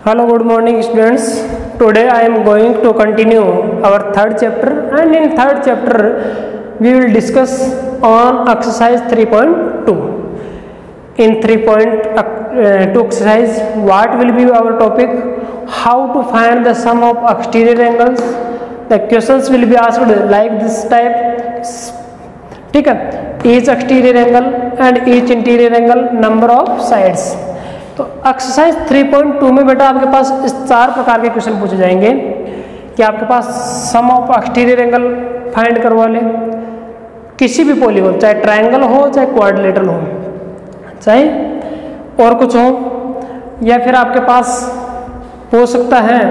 Hello, good morning students. Today I am going to continue our third chapter, and in third chapter we will discuss on exercise 3.2. In 3.2 exercise, what will be our topic? How to find the sum of exterior angles. The questions will be asked like this type. ठीक है, each exterior angle and each interior angle, number of sides. तो exercise 3.2 में बेटा आपके पास इस 4 प्रकार के question पूछे जाएंगे कि आपके पास सम ऑफ एक्सटीरियर एंगल फाइंड करवा ले, किसी भी पॉलीगॉन, चाहे ट्रायंगल हो चाहे क्वाड्रिलेटरल हो, चाहे और कुछ हो, या फिर आपके पास पूछ सकता है,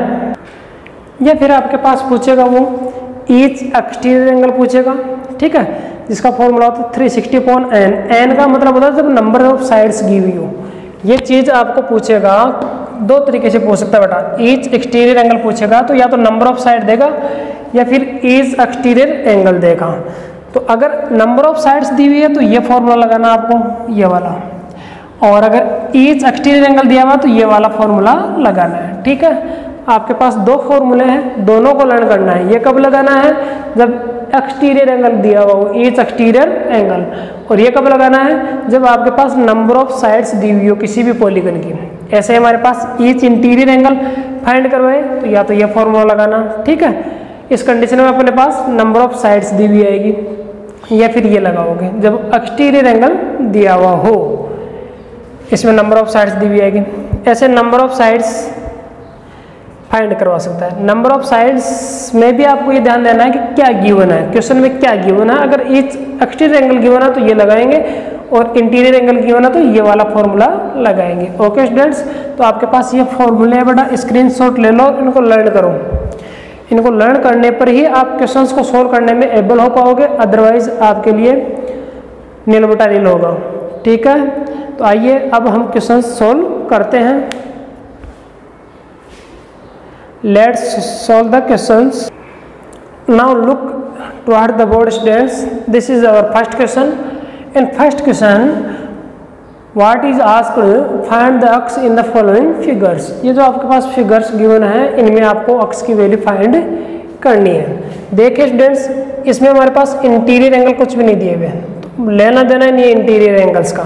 या फिर आपके पास पूछेगा वो ईच एक्सटीरियर एंगल पूछेगा, ठीक है, जिसका फॉर्मूला होता है 360/n। n का मतलब होता है जब नंबर ऑफ साइड्स गी हुई हो। ये चीज आपको पूछेगा, दो तरीके से पूछ सकता है बेटा। ईच एक्सटीरियर एंगल पूछेगा तो या तो नंबर ऑफ साइड देगा या फिर ईच एक्सटीरियर एंगल देगा। तो अगर नंबर ऑफ साइड्स दी हुई है तो ये फॉर्मूला लगाना आपको, ये वाला, और अगर ईच एक्सटीरियर एंगल दिया हुआ तो ये वाला फॉर्मूला लगाना है। ठीक है, आपके पास दो फॉर्मूले हैं, दोनों को लर्न करना है। ये कब लगाना है? जब एक्सटीरियर एंगल दिया हुआ हो, ईच एक्सटीरियर एंगल, और ये कब लगाना है? जब आपके पास नंबर ऑफ साइड्स दी हुई हो किसी भी पॉलीगन की। ऐसे हमारे पास ईच इंटीरियर एंगल फाइंड करवाए तो या तो ये फॉर्मूला लगाना, ठीक है। इस कंडीशन में अपने पास नंबर ऑफ साइड्स दी हुई आएगी, या फिर ये लगाओगे जब एक्सटीरियर एंगल दिया हुआ हो, इसमें नंबर ऑफ साइड्स दी हुई आएगी। ऐसे नंबर ऑफ साइड्स फाइंड करवा सकता है। नंबर ऑफ साइड्स में भी आपको ये ध्यान देना है कि क्या गिवन है, क्वेश्चन में क्या गिवन है। अगर ईच एक्सटीरियर एंगल गिवन है तो ये लगाएंगे, और इंटीरियर एंगल गिवन है तो ये वाला फॉर्मूला लगाएंगे। ओके स्टूडेंट्स, तो आपके पास ये फॉर्मूले है बेटा, स्क्रीनशॉट ले लो, इनको लर्न करो। इनको लर्न करने पर ही आप क्वेश्चंस को सोल्व करने में एबल हो पाओगे, अदरवाइज आपके लिए नील बटा नील होगा। ठीक है, तो आइए अब हम क्वेश्चन सोल्व करते हैं। Let's solve the questions. Now look toward the board students. This is our first question. In first question, what is asked? Find the x in the following figures. ये जो आपके पास फिगर्स गिवन है, इनमें आपको x की value find करनी है। देखिए स्टूडेंट्स, इसमें हमारे पास इंटीरियर एंगल कुछ भी नहीं दिए हुए, तो लेना देना नहीं है इंटीरियर एंगल्स का।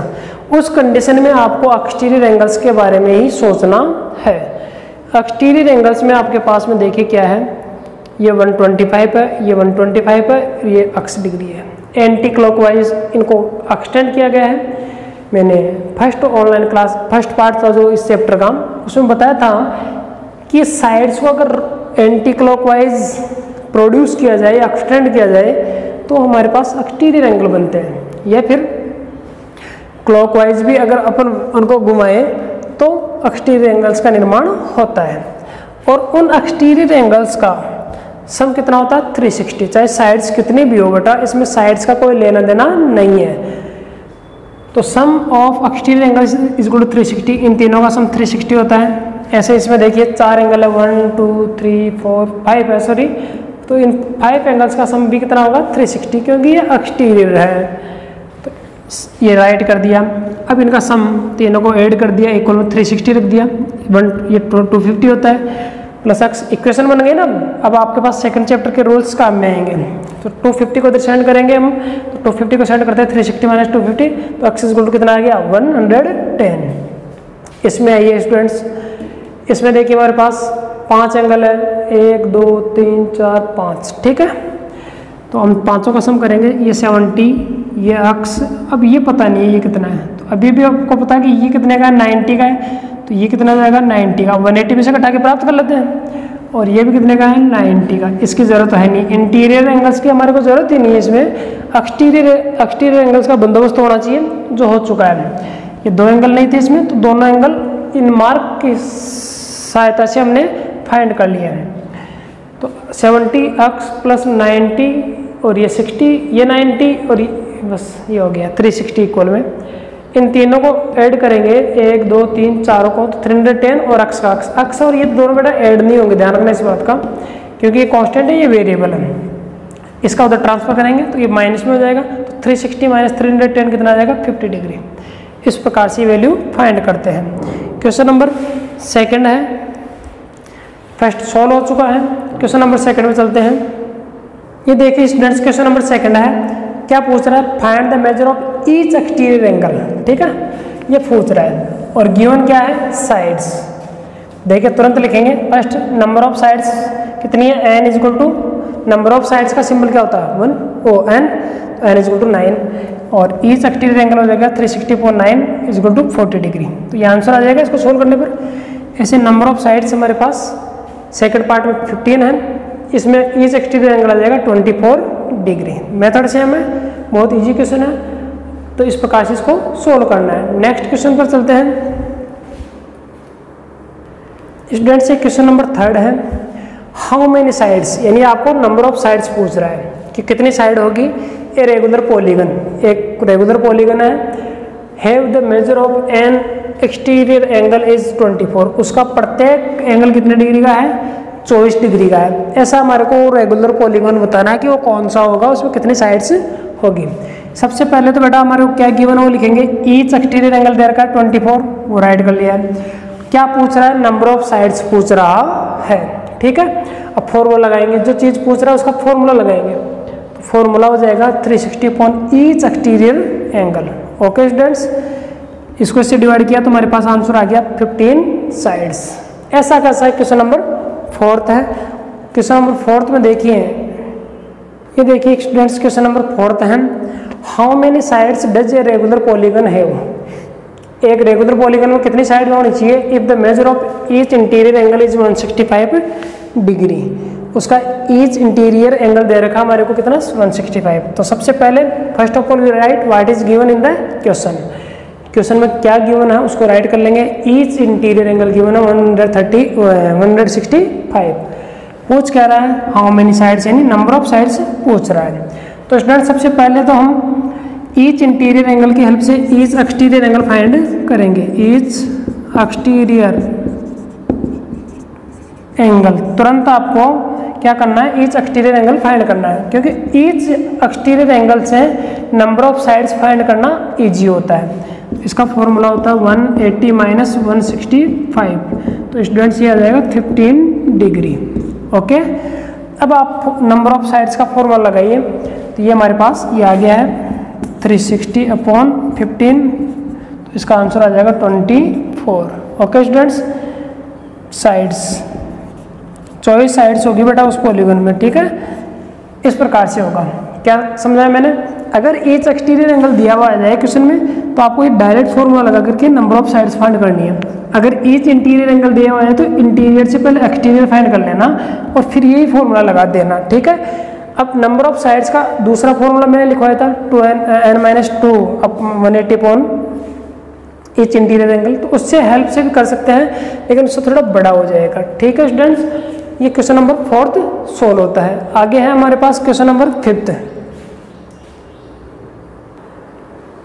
उस कंडीशन में आपको एक्सटीरियर एंगल्स के बारे में ही सोचना है। एक्सटीरियर एंगल्स में आपके पास में देखिए क्या है, ये 125 है, ये 125 है, ये x डिग्री है। एंटी क्लॉकवाइज इनको एक्सटेंड किया गया है। मैंने first online class first part था जो इस चैप्टर का, उसमें बताया था कि साइड्स को अगर एंटी क्लॉकवाइज प्रोड्यूस किया जाए, एक्सटेंड किया जाए, तो हमारे पास एक्सटीरियर एंगल बनते हैं, या फिर क्लॉकवाइज भी अगर अपन उनको घुमाएं तो एक्सटीरियर एंगल्स का निर्माण होता है। और उन एक्सटीरियर एंगल्स का सम कितना होता है? 360। चाहे साइड्स कितनी भी हो बेटा, इसमें साइड्स का कोई लेना देना नहीं है। तो sum of exterior angles is equal to 360। इन तीनों का सम 360 होता है। ऐसे इसमें देखिए 4 एंगल है, 1 2 3 4 5 है, सॉरी, तो इन 5 एंगल्स का सम भी कितना होगा? 360, क्योंकि ये एक्सटीरियर है। तो ये राइट कर दिया। अब इनका सम तीनों को ऐड कर दिया, इक्वल में 360 रख दिया, 1 ये 250 होता है, प्लस एक्स। इक्वेशन बन गई ना। अब आपके पास सेकंड चैप्टर के रूल्स काम में आएंगे। तो 250 को इधर सेंड करेंगे हम, तो 250 को सेंड करते हैं 360 माइनस 250, तो एक्स इक्वल टू कितना आ गया? 110। इसमें आइए स्टूडेंट्स, इसमें देखिए हमारे पास 5 एंगल है, 1 2 3 4 5, ठीक है। तो हम पाँचों का सम करेंगे, ये 70, ये x, अब ये पता नहीं है ये कितना है, तो अभी भी आपको पता है कि ये कितने का है? 90 का है, तो ये कितना जाएगा? 90 का। 180 में से घटा के प्राप्त कर लेते हैं। और ये भी कितने का है? 90 का। इसकी ज़रूरत है नहीं, इंटीरियर एंगल्स की हमारे को ज़रूरत ही नहीं है। इसमें एक्सटीरियर एंगल्स का बंदोबस्त होना चाहिए, जो हो चुका है। ये 2 एंगल नहीं थे इसमें, तो दोनों एंगल इन मार्क की सहायता से हमने फाइंड कर लिया है। तो 70x प्लस 90, और ये 60, ये 90, और बस ये हो गया 360 इक्वल में। इन तीनों को ऐड करेंगे, 1 2 3 चारों को, तो 310, और x का x और ये दोनों बेटा ऐड नहीं होंगे, ध्यान रखना इस बात का, क्योंकि ये कांस्टेंट है, ये वेरिएबल है। इसका उधर ट्रांसफर करेंगे तो ये माइनस में हो जाएगा, तो 360 माइनस 310 कितना आ जाएगा? 50 डिग्री। इस प्रकार से वैल्यू फाइंड करते हैं। क्वेश्चन नंबर सेकंड है, फर्स्ट सॉल्व हो चुका है। क्वेश्चन नंबर सेकंड में चलते हैं। ये देखिए स्टूडेंट्स, क्वेश्चन नंबर सेकंड है, क्या पूछ रहा है, find the measure of each exterior angle. ठीक है, ये पूछ रहा है और गिवन क्या है, साइड्स। देखिए तुरंत लिखेंगे, फर्स्ट नंबर ऑफ साइड्स कितनी है, n is equal to, number of sides का सिंबल क्या होता है 1, ओ n, तो n इज इक्वल टू 9 और ईच एक्सटीरियर एंगल हो जाएगा 360.9 इज इक्वल टू 40 डिग्री। तो ये आंसर आ जाएगा इसको सोल्व करने पर। ऐसे नंबर ऑफ साइड्स हमारे पास सेकंड पार्ट में 15 है, इसमें ईच एक्सटीरियर एंगल आ जाएगा 24 डिग्री। मेथड सेम है, बहुत इजी क्वेश्चन है, तो इस प्रकार से इसको सोल्व करना है। नेक्स्ट क्वेश्चन पर चलते हैं स्टूडेंट से। क्वेश्चन नंबर थर्ड है, हाउ मेनी साइड्स, यानी आपको नंबर ऑफ साइड्स पूछ रहा है कि कितनी साइड होगी ए रेगुलर पॉलीगन। एक regular polygon have the measure of N exterior angle is 24, उसका प्रत्येक एंगल कितने डिग्री का है, 24 डिग्री का है। ऐसा हमारे को रेगुलर पॉलीगन बताना है कि वो कौन सा होगा, उसमें कितनी साइड्स होगी। सबसे पहले तो बेटा हमारे को क्या गिवन है वो लिखेंगे, ईच एक्सटीरियर एंगल दे रखा है 24, वो राइट कर लिया है। क्या पूछ रहा है, नंबर ऑफ साइड्स पूछ रहा है। ठीक है, अब फॉर्मूला लगाएंगे, जो चीज़ पूछ रहा है उसका फॉर्मूला लगाएंगे, तो फॉर्मूला हो जाएगा 360 upon each exterior angle. Okay students, इसको इससे डिवाइड किया तो हमारे पास आंसर आ गया 15 साइड्स। ऐसा कैसा है, क्वेश्चन नंबर फोर्थ है। क्वेश्चन नंबर फोर्थ में देखिए, ये देखिए स्टूडेंट्स, क्वेश्चन नंबर फोर्थ है, how many sides does a regular polygon have. एक रेगुलर पॉलीगन में कितनी साइड होनी चाहिए, if the measure of each interior angle is 165 degree. उसका ईच इंटीरियर एंगल दे रखा हमारे को कितना, 165। तो सबसे पहले first of all we write what is given in the question. Question में क्या गिवन है उसको राइट कर लेंगे। ईच इंटीरियर एंगल गिवन है 165। पूछ क्या रहा है, हाउ मेनी साइड्स, यानी नंबर ऑफ साइड्स पूछ रहा है। तो स्टूडेंट सबसे पहले तो हम ईच इंटीरियर एंगल की हेल्प से ईच एक्सटीरियर एंगल फाइंड करेंगे। ईच एक्सटीरियर एंगल, तुरंत आपको क्या करना है, ईच एक्सटीरियर एंगल फाइंड करना है, क्योंकि ईच एक्सटीरियर एंगल से नंबर ऑफ साइड्स फाइंड करना इजी होता है। इसका फॉर्मूला होता है 180 माइनस 165, तो स्टूडेंट्स ये आ जाएगा 15 डिग्री। ओके, अब आप नंबर ऑफ साइड्स का फॉर्मूला लगाइए, तो ये हमारे पास ये आ गया है 360 अपॉन 15, तो इसका आंसर आ जाएगा 24। ओके स्टूडेंट्स, साइड्स 24 साइड्स होगी बेटा उस पॉलीगन में। ठीक है, इस प्रकार से होगा। क्या समझाया मैंने, अगर ईच एक्सटीरियर एंगल दिया हुआ जाए क्वेश्चन में, तो आपको ये डायरेक्ट फॉर्मूला लगा करके नंबर ऑफ साइड्स फाइंड करनी है। अगर ईच इंटीरियर एंगल दिया हुआ है तो इंटीरियर से पहले एक्सटीरियर फाइंड कर लेना और फिर यही फॉर्मूला लगा देना। ठीक है, अब नंबर ऑफ साइड्स का दूसरा फॉर्मूला मैंने लिखवाया था 2n-2 अब 180 अपॉन ईच इंटीरियर एंगल, तो उससे हेल्प से भी कर सकते हैं, लेकिन उससे थोड़ा बड़ा हो जाएगा। ठीक है स्टूडेंट्स, ये क्वेश्चन नंबर फोर्थ सोल्व होता है। आगे है हमारे पास क्वेश्चन नंबर फिफ्थ।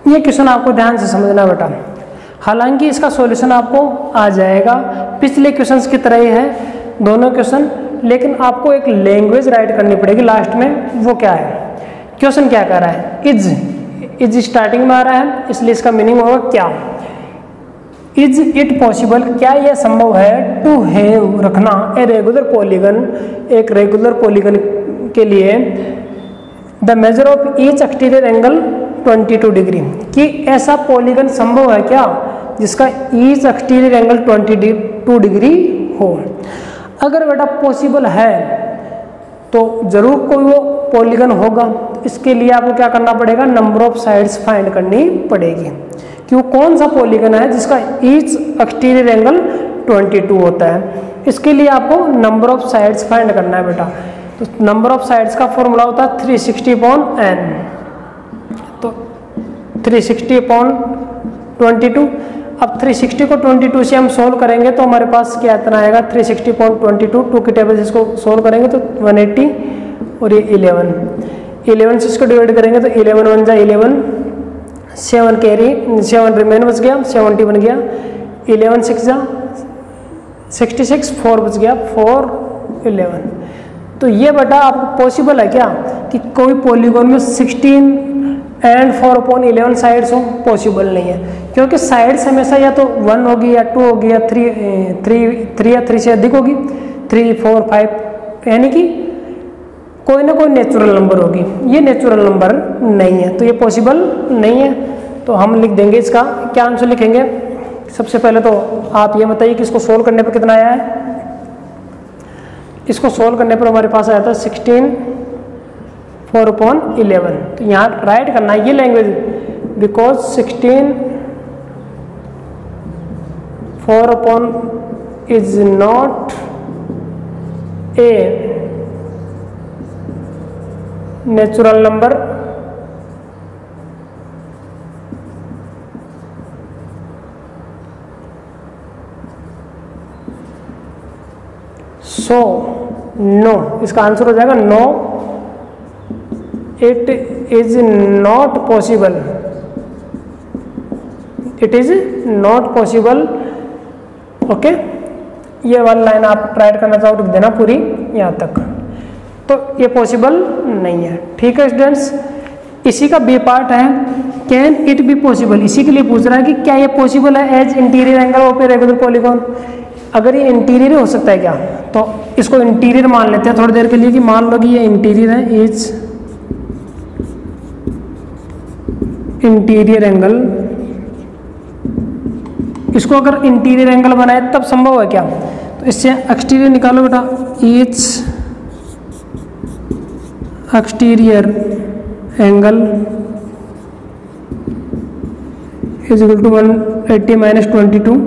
ये क्वेश्चन आपको ध्यान से समझना बेटा, हालांकि इसका सॉल्यूशन आपको आ जाएगा पिछले क्वेश्चंस की तरह ही है दोनों क्वेश्चन, लेकिन आपको एक लैंग्वेज राइट करनी पड़ेगी लास्ट में। वो क्या है, क्वेश्चन क्या कर रहा है, इज स्टार्टिंग में आ रहा है, इसलिए इसका मीनिंग होगा क्या। इज इट पॉसिबल, क्या यह संभव है, टू हैव रखना ए रेगुलर पॉलीगन, एक रेगुलर पॉलीगन के लिए the measure of each exterior angle 22 degree, कि ऐसा पॉलीगन संभव है क्या जिसका ईच एक्सटीरियर एंगल 22 डिग्री हो। अगर बेटा पॉसिबल है तो जरूर कोई वो पॉलीगन होगा। इसके लिए आपको क्या करना पड़ेगा, नंबर ऑफ साइड्स फाइंड करनी पड़ेगी कि वो कौन सा पॉलीगन है जिसका ईच एक्सटीरियर एंगल 22 होता है। इसके लिए आपको नंबर ऑफ साइड्स फाइंड करना है बेटा। तो नंबर ऑफ साइड्स का फॉर्मूला होता है 360/n, तो 360/22। अब 360 को 22 से हम सोल्व करेंगे तो हमारे पास क्या इतना आएगा, 360/22 2 की टेबल से इसको सोल्व करेंगे तो 180 और ये 11 से इसको डिवाइड करेंगे तो 11 1 जा 11, 7 कैरी 7 रिमेन बच गया, 70 बन गया, 11 6 जा 66, 4 बच गया, 4 11। तो ये बेटा आपको पॉसिबल है क्या कि कोई पॉलीगॉन में 16 एंड 4/11 साइड्स हो, पॉसिबल नहीं है, क्योंकि साइड्स हमेशा या तो 1 होगी या 2 होगी या 3 या 3 से अधिक होगी। 3, 4, 5, यानी कि कोई ना कोई नेचुरल नंबर होगी, ये नेचुरल नंबर नहीं है, तो ये पॉसिबल नहीं है। तो हम लिख देंगे इसका क्या आंसर लिखेंगे। सबसे पहले तो आप ये बताइए कि इसको सोल्व करने पर कितना आया है। इसको सोल्व करने पर हमारे पास आया था 16 4/11। तो यहाँ राइट करना है ये language, because 16 4 is not a natural number, so no, इसका आंसर हो जाएगा no, it is not possible, it is not possible. Okay, ये वाली लाइन आप राइट करना चाहो लिख देना पूरी यहाँ तक। तो ये पॉसिबल नहीं है। ठीक है स्टूडेंट्स, इसी का बी पार्ट है कैन इट बी पॉसिबल। इसी के लिए पूछ रहा है कि क्या ये पॉसिबल है as interior angle of a regular polygon. अगर ये इंटीरियर हो सकता है क्या, तो इसको इंटीरियर मान लेते हैं थोड़ी देर के लिए कि मान लो कि ये इंटीरियर है, इज इंटीरियर एंगल। इसको अगर इंटीरियर एंगल बनाए तब संभव है क्या, तो इससे एक्सटीरियर निकालो बेटा, is exterior angle is equal to 180 minus 22।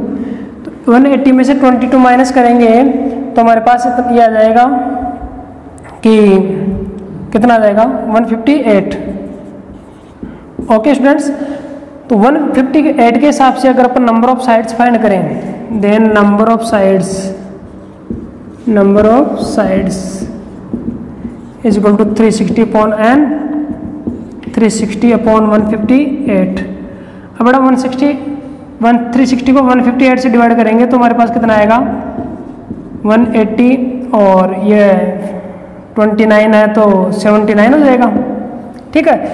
तो 180 में से 22 माइनस करेंगे तो हमारे पास ये आ जाएगा कि कितना आ जाएगा 158। ओके स्टूडेंट्स, तो 158 के हिसाब से अगर अपन नंबर ऑफ साइड्स फाइंड करें, then number of sides is equal to 360 upon n, 360 upon 158। अब बेटा 360 को 158 से डिवाइड करेंगे तो हमारे पास कितना आएगा 180, और ये 29 है तो 79 हो जाएगा। ठीक है,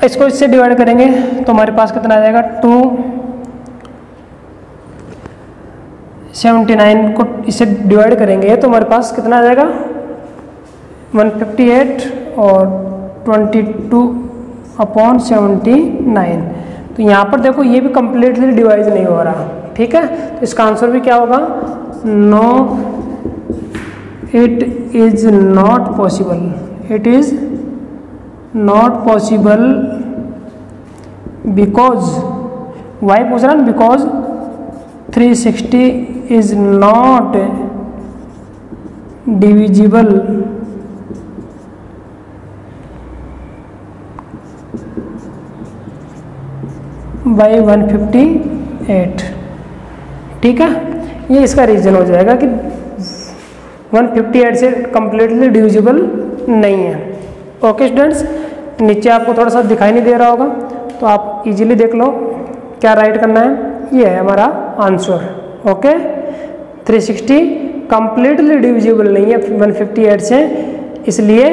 इसको इससे डिवाइड करेंगे तो हमारे पास कितना आ जाएगा 279 को इससे डिवाइड करेंगे तो हमारे पास कितना आ जाएगा 158 और 22 अपॉन 79। तो यहाँ पर देखो ये भी कंप्लीटली डिवाइड नहीं हो रहा। ठीक है, तो इसका आंसर भी क्या होगा, no it is not possible, it is not possible because, why पूछ रहा है, because 360 is not divisible by 158। ठीक है, ये इसका रीजन हो जाएगा कि 158 से कंप्लीटली डिविजिबल नहीं है। ओके स्टूडेंट्स, नीचे आपको थोड़ा सा दिखाई नहीं दे रहा होगा तो आप इजीली देख लो क्या राइट करना है। ये है हमारा आंसर। ओके, 360 कंप्लीटली डिविजिबल नहीं है 158 से, इसलिए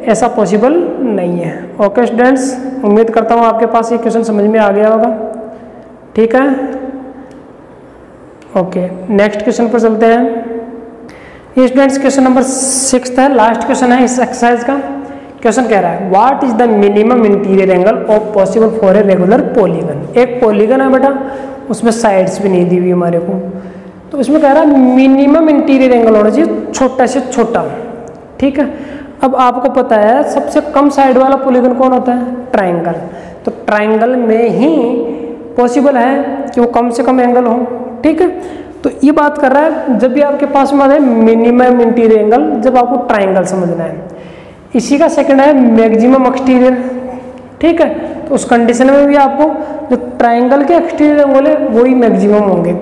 ऐसा पॉसिबल नहीं है। ओके स्टूडेंट्स, उम्मीद करता हूँ आपके पास ये क्वेश्चन समझ में आ गया होगा। ठीक है, ओके नेक्स्ट क्वेश्चन पर चलते हैं। ये स्टूडेंट्स क्वेश्चन नंबर 6 है, लास्ट क्वेश्चन है इस एक्सरसाइज का। क्वेश्चन कह रहा है what is the minimum interior angle of possible for a regular polygon. एक पॉलीगन है बेटा, उसमें साइड्स भी नहीं दी हुई हमारे को, तो इसमें कह रहा है मिनिमम इंटीरियर एंगल होना चाहिए छोटा से छोटा। ठीक है, अब आपको पता है सबसे कम साइड वाला पॉलीगन कौन होता है, ट्राइंगल। तो ट्राइंगल में ही पॉसिबल है कि वो कम से कम एंगल हो। ठीक है, तो ये बात कर रहा है जब भी आपके पास में है मिनिमम इंटीरियर एंगल, जब आपको ट्राइंगल समझना है। इसी का सेकंड है मैक्सिमम एक्सटीरियर। ठीक है, तो उस कंडीशन में भी आपको जो ट्राइंगल के एक्सटीरियर एंगल है वही मैक्सिमम होंगे।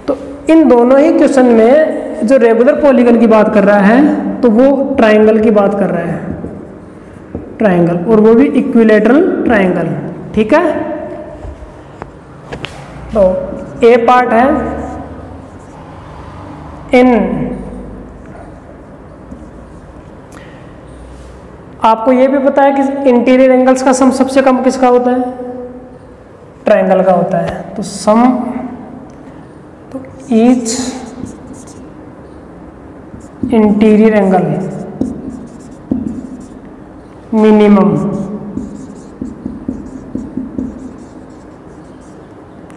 तो इन दोनों ही क्वेश्चन में जो रेगुलर पॉलीगन की बात कर रहा है तो वो ट्राइंगल की बात कर रहा है, ट्राइंगल, और वो भी इक्विलैटरल ट्राइंगल। ठीक है, तो ए पार्ट है इन, आपको ये भी पता है कि इंटीरियर एंगल्स का सम सबसे कम किसका होता है, ट्राइंगल का होता है। तो सम, तो each interior angle minimum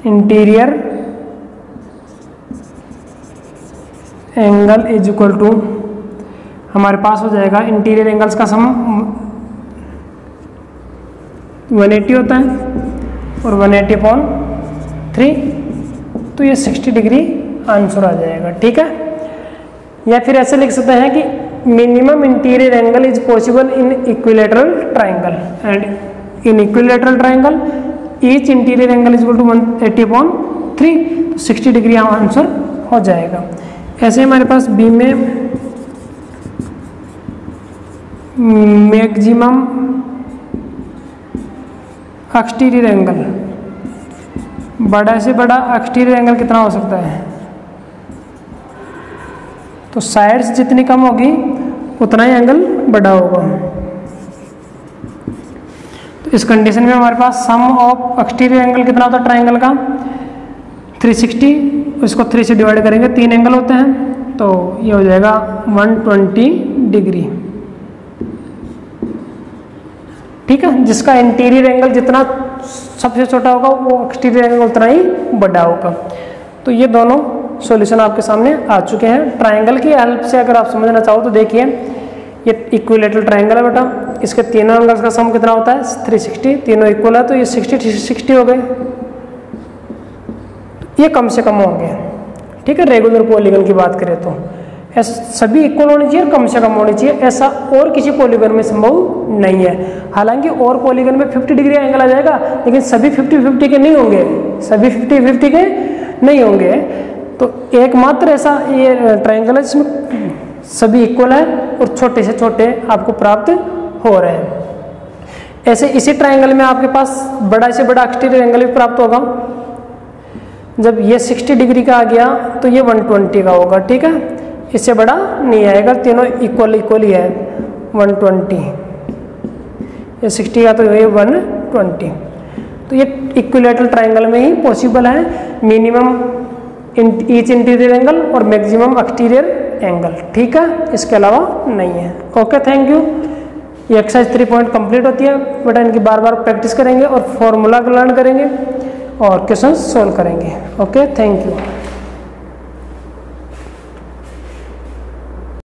interior angle is equal to, हमारे पास हो जाएगा इंटीरियर एंगल्स का सम 180 होता है और 180/3, तो ये 60 डिग्री आंसर आ जाएगा। ठीक है, या फिर ऐसे लिख सकते हैं कि minimum interior angle is possible in equilateral triangle and in equilateral triangle each interior angle is equal to 180/3, तो 60 डिग्री आंसर हो जाएगा। ऐसे हमारे पास बी में मैक्सिमम एक्सटीरियर एंगल, बड़ा से बड़ा एक्सटीरियर एंगल कितना हो सकता है, तो साइड्स जितनी कम होगी उतना ही एंगल बड़ा होगा। तो इस कंडीशन में हमारे पास सम ऑफ एक्सटीरियर एंगल कितना होता है ट्राइंगल का 360, इसको 3 से डिवाइड करेंगे, 3 एंगल होते हैं, तो ये हो जाएगा 120 डिग्री। ठीक है, जिसका इंटीरियर एंगल जितना सबसे छोटा होगा वो एक्सटीरियर एंगल उतना ही बड़ा होगा। तो ये दोनों सॉल्यूशन आपके सामने आ चुके हैं। ट्राइंगल की हेल्प से अगर आप समझना चाहो तो देखिए, ये इक्विलैटरल ट्राइंगल है बेटा, इसके तीनों एंगल्स का सम कितना होता है 360, तीनों इक्वल है, तो ये 60 हो गए, ये कम से कम होंगे। ठीक है, रेगुलर पॉलीगन की बात करें तो ऐसा सभी इक्वल होनी चाहिए और कम से कम होनी चाहिए, ऐसा और किसी पॉलीगन में संभव नहीं है। हालांकि और पॉलीगन में 50 डिग्री एंगल आ जाएगा, लेकिन सभी 50-50 के नहीं होंगे, सभी 50-50 के नहीं होंगे। तो एकमात्र ऐसा ये ट्राइंगल है जिसमें सभी इक्वल है और छोटे से छोटे आपको प्राप्त हो रहे हैं। ऐसे इसी ट्राइंगल में आपके पास बड़ा से बड़ा एक्सटीरियर एंगल भी प्राप्त होगा। जब ये 60 डिग्री का आ गया तो ये 120 का होगा। ठीक है, इससे बड़ा नहीं आएगा, तीनों इक्वल ही है 120, ये 60 का तो ये 120। तो ये इक्विलैटरल ट्राइंगल में ही पॉसिबल है मिनिमम ईच इंटीरियर एंगल और मैक्सिमम एक्सटीरियर एंगल। ठीक है, इसके अलावा नहीं है। Okay, thank you. ये एक्सरसाइज 3 पॉइंट कंप्लीट होती है बेटा, इनकी बार बार प्रैक्टिस करेंगे और फॉर्मूला लर्न करेंगे और क्वेश्चन सोल्व करेंगे। Okay, thank you.